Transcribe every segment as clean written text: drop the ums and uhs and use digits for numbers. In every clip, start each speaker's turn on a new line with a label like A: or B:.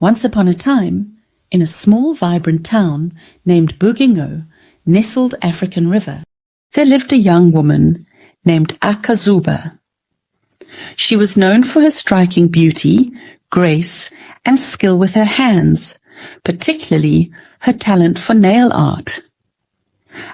A: Once upon a time, in a small vibrant town named Bugingo, nestled African River, there lived a young woman named AKAZUBA. She was known for her striking beauty, grace, and skill with her hands, particularly her talent for nail art.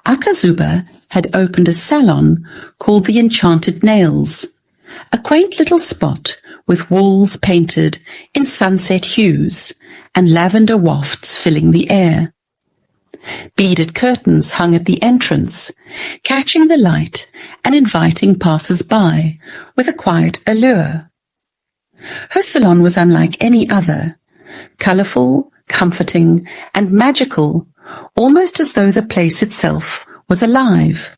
A: AKAZUBA had opened a salon called the Enchanted Nails, a quaint little spot with walls painted in sunset hues and lavender wafts filling the air. Beaded curtains hung at the entrance, catching the light and inviting passers-by with a quiet allure. Her salon was unlike any other, colourful, comforting, and magical, almost as though the place itself was alive.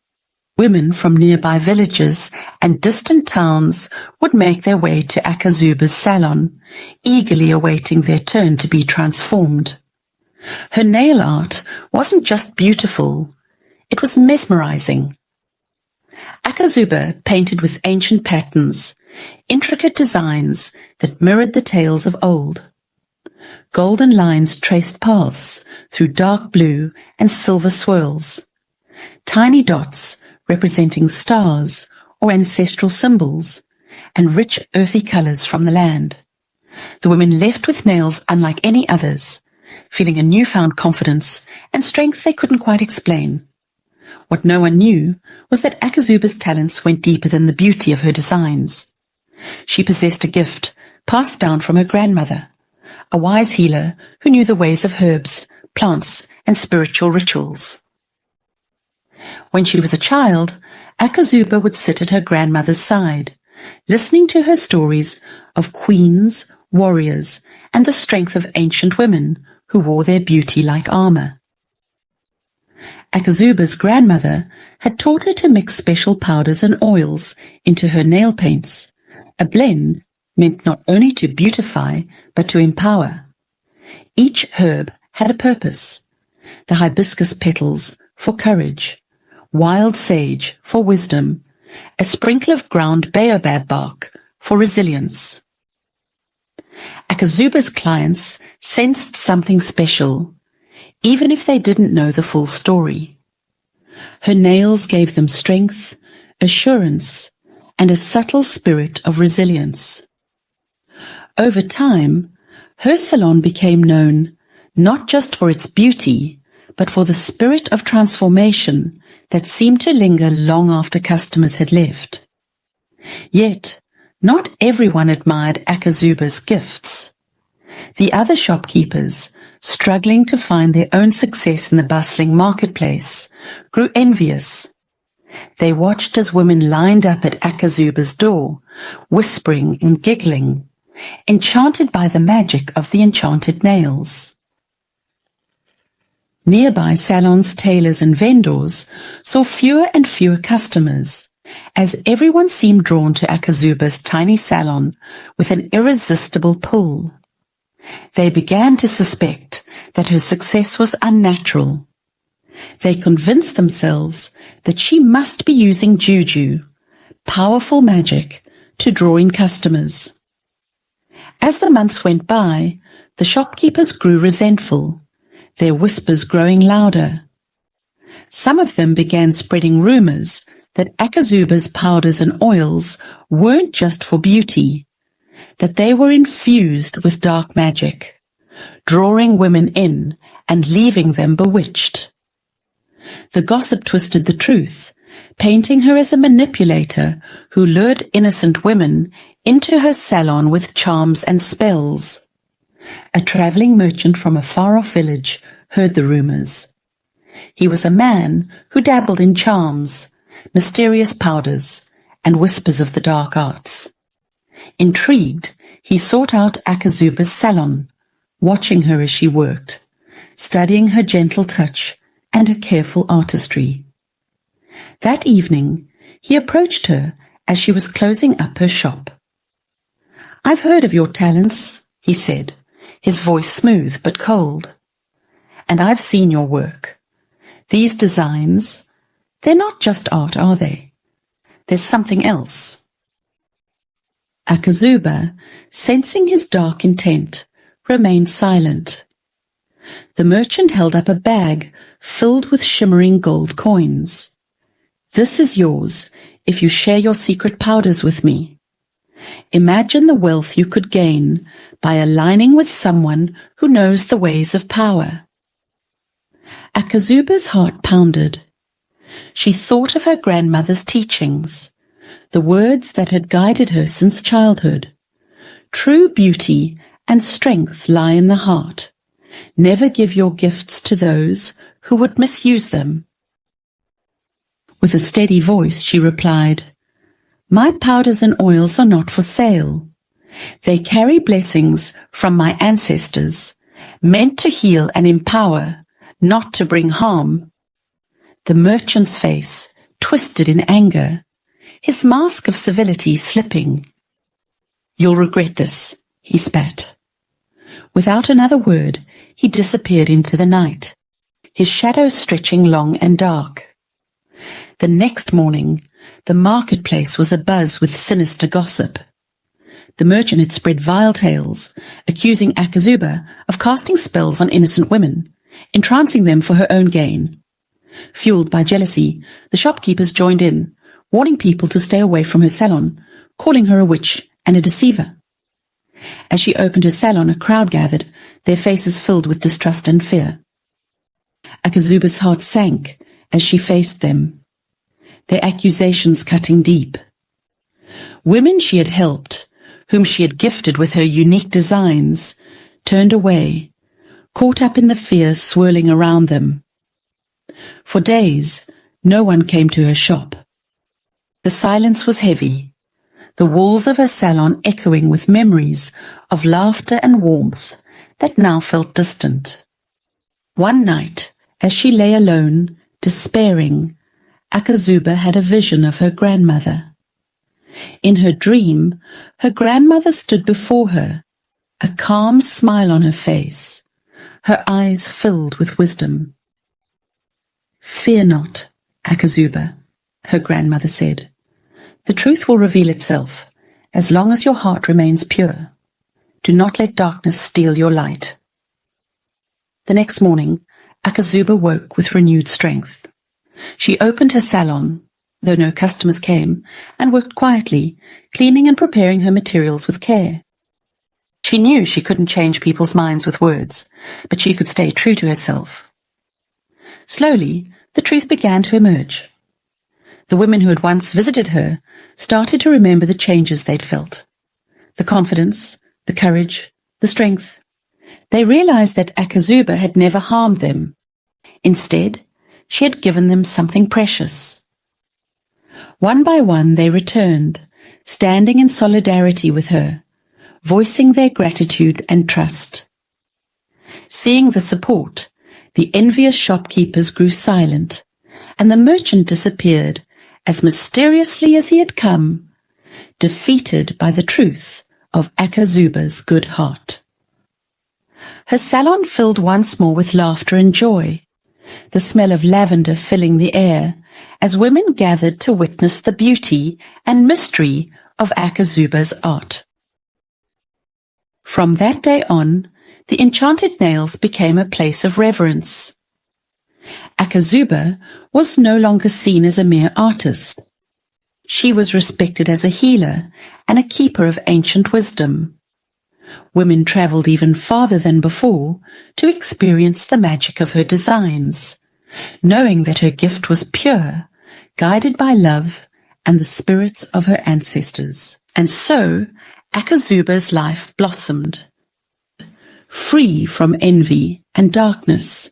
A: Women from nearby villages and distant towns would make their way to AKAZUBA's salon, eagerly awaiting their turn to be transformed. Her nail art wasn't just beautiful, it was mesmerizing. AKAZUBA painted with ancient patterns, intricate designs that mirrored the tales of old. Golden lines traced paths through dark blue and silver swirls. Tiny dots representing stars or ancestral symbols, and rich earthy colors from the land. The women left with nails unlike any others, feeling a newfound confidence and strength they couldn't quite explain. What no one knew was that AKAZUBA's talents went deeper than the beauty of her designs. She possessed a gift passed down from her grandmother, a wise healer who knew the ways of herbs, plants, and spiritual rituals. When she was a child, AKAZUBA would sit at her grandmother's side, listening to her stories of queens, warriors, and the strength of ancient women who wore their beauty like armor. AKAZUBA's grandmother had taught her to mix special powders and oils into her nail paints, a blend meant not only to beautify but to empower. Each herb had a purpose: the hibiscus petals for courage, wild sage for wisdom, a sprinkle of ground baobab bark for resilience. AKAZUBA's clients sensed something special, even if they didn't know the full story. Her nails gave them strength, assurance, and a subtle spirit of resilience. Over time, her salon became known not just for its beauty, but for the spirit of transformation that seemed to linger long after customers had left. Yet, not everyone admired AKAZUBA's gifts. The other shopkeepers, struggling to find their own success in the bustling marketplace, grew envious. They watched as women lined up at AKAZUBA's door, whispering and giggling, enchanted by the magic of the enchanted nails. Nearby salons, tailors, and vendors saw fewer and fewer customers, as everyone seemed drawn to AKAZUBA's tiny salon with an irresistible pull. They began to suspect that her success was unnatural. They convinced themselves that she must be using juju, powerful magic, to draw in customers. As the months went by, the shopkeepers grew resentful, their whispers growing louder. Some of them began spreading rumors that AKAZUBA's powders and oils weren't just for beauty, that they were infused with dark magic, drawing women in and leaving them bewitched. The gossip twisted the truth, painting her as a manipulator who lured innocent women into her salon with charms and spells. A travelling merchant from a far-off village heard the rumours. He was a man who dabbled in charms, mysterious powders, and whispers of the dark arts. Intrigued, he sought out AKAZUBA's salon, watching her as she worked, studying her gentle touch and her careful artistry. That evening, he approached her as she was closing up her shop. "I've heard of your talents," he said, his voice smooth but cold. "And I've seen your work. These designs, they're not just art, are they? There's something else." AKAZUBA, sensing his dark intent, remained silent. The merchant held up a bag filled with shimmering gold coins. "This is yours if you share your secret powders with me. Imagine the wealth you could gain by aligning with someone who knows the ways of power." AKAZUBA's heart pounded. She thought of her grandmother's teachings, the words that had guided her since childhood. True beauty and strength lie in the heart. Never give your gifts to those who would misuse them. With a steady voice, she replied, "My powders and oils are not for sale. They carry blessings from my ancestors, meant to heal and empower, not to bring harm." The merchant's face twisted in anger, his mask of civility slipping. "You'll regret this," he spat. Without another word, he disappeared into the night, his shadow stretching long and dark. The next morning, the marketplace was abuzz with sinister gossip. The merchant had spread vile tales, accusing AKAZUBA of casting spells on innocent women, entrancing them for her own gain. Fueled by jealousy, the shopkeepers joined in, warning people to stay away from her salon, calling her a witch and a deceiver. As she opened her salon, a crowd gathered, their faces filled with distrust and fear. AKAZUBA's heart sank as she faced them, their accusations cutting deep. Women she had helped, whom she had gifted with her unique designs, turned away, caught up in the fear swirling around them. For days, no one came to her shop. The silence was heavy, the walls of her salon echoing with memories of laughter and warmth that now felt distant. One night, as she lay alone, despairing, AKAZUBA had a vision of her grandmother. In her dream, her grandmother stood before her, a calm smile on her face, her eyes filled with wisdom. "Fear not, AKAZUBA," her grandmother said. "The truth will reveal itself, as long as your heart remains pure. Do not let darkness steal your light." The next morning, AKAZUBA woke with renewed strength. She opened her salon, though no customers came, and worked quietly, cleaning and preparing her materials with care. She knew she couldn't change people's minds with words, but she could stay true to herself. Slowly, the truth began to emerge. The women who had once visited her started to remember the changes they'd felt. The confidence, the courage, the strength. They realized that AKAZUBA had never harmed them. Instead, she had given them something precious. One by one they returned, standing in solidarity with her, voicing their gratitude and trust. Seeing the support, the envious shopkeepers grew silent, and the merchant disappeared as mysteriously as he had come, defeated by the truth of AKAZUBA's good heart. Her salon filled once more with laughter and joy, the smell of lavender filling the air as women gathered to witness the beauty and mystery of AKAZUBA's art. From that day on, the enchanted nails became a place of reverence. AKAZUBA was no longer seen as a mere artist. She was respected as a healer and a keeper of ancient wisdom. Women traveled even farther than before to experience the magic of her designs, knowing that her gift was pure, guided by love and the spirits of her ancestors. And so, AKAZUBA's life blossomed, free from envy and darkness.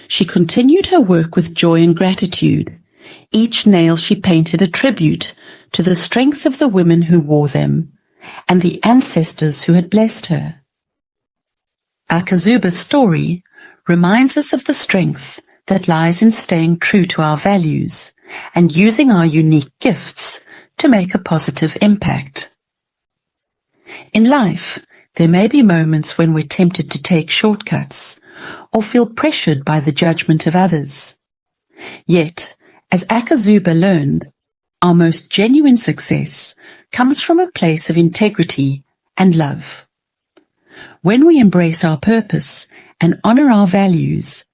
A: She continued her work with joy and gratitude. Each nail she painted a tribute to the strength of the women who wore them and the ancestors who had blessed her. AKAZUBA's story reminds us of the strength that lies in staying true to our values and using our unique gifts to make a positive impact. In life, there may be moments when we're tempted to take shortcuts or feel pressured by the judgment of others. Yet, as AKAZUBA learned, our most genuine success comes from a place of integrity and love. When we embrace our purpose and honor our values,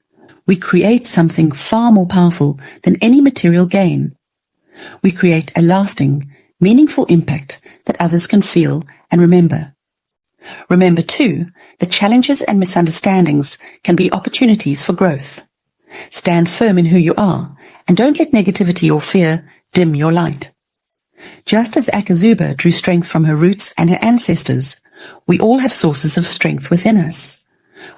A: we create something far more powerful than any material gain. We create a lasting, meaningful impact that others can feel and remember. Remember, too, that challenges and misunderstandings can be opportunities for growth. Stand firm in who you are and don't let negativity or fear dim your light. Just as AKAZUBA drew strength from her roots and her ancestors, we all have sources of strength within us,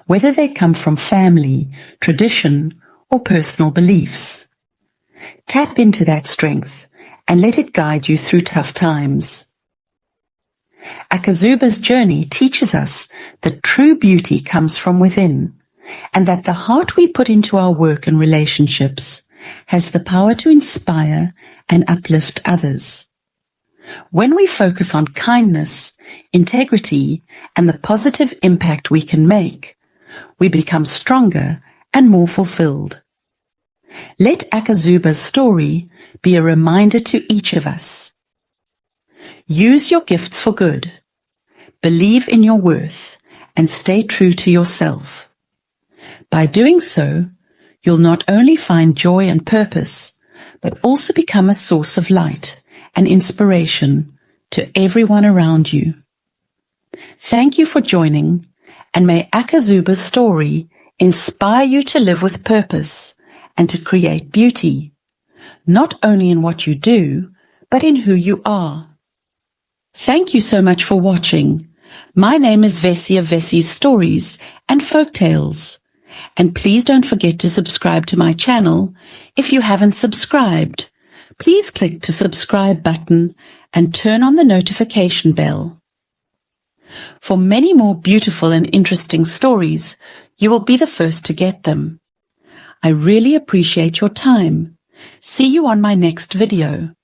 A: whether they come from family, tradition, or personal beliefs. Tap into that strength and let it guide you through tough times. AKAZUBA's journey teaches us that true beauty comes from within, and that the heart we put into our work and relationships has the power to inspire and uplift others. When we focus on kindness, integrity, and the positive impact we can make, we become stronger and more fulfilled. Let AKAZUBA's story be a reminder to each of us. Use your gifts for good. Believe in your worth and stay true to yourself. By doing so, you'll not only find joy and purpose, but also become a source of light and inspiration to everyone around you. Thank you for joining, and may AKAZUBA's story inspire you to live with purpose and to create beauty, not only in what you do, but in who you are. Thank you so much for watching. My name is Vessie of Vessie's Stories and Folktales. And please don't forget to subscribe to my channel if you haven't subscribed. Please click the subscribe button and turn on the notification bell. For many more beautiful and interesting stories, you will be the first to get them. I really appreciate your time. See you on my next video.